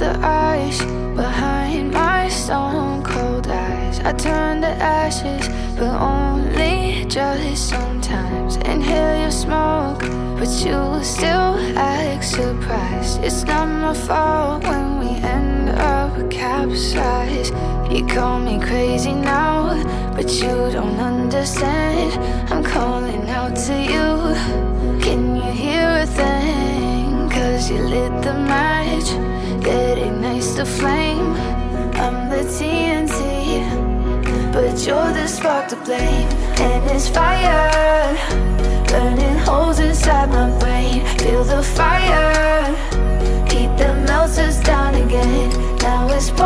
the ice behind my stone cold eyes. I turn to ashes, but only just sometimes. Inhale your smoke, but you still act surprised. It's not my fault when we end up capsized. You call me crazy now, but you don't understand. I'm calling out to you. Can you hear a thing? 'Cause you lit the match that ignites the flame. I'm the TNT, but you're the spark to blame. And it's fire, burning holes inside my brain. Feel the fire, heat that melts us down again. Now it's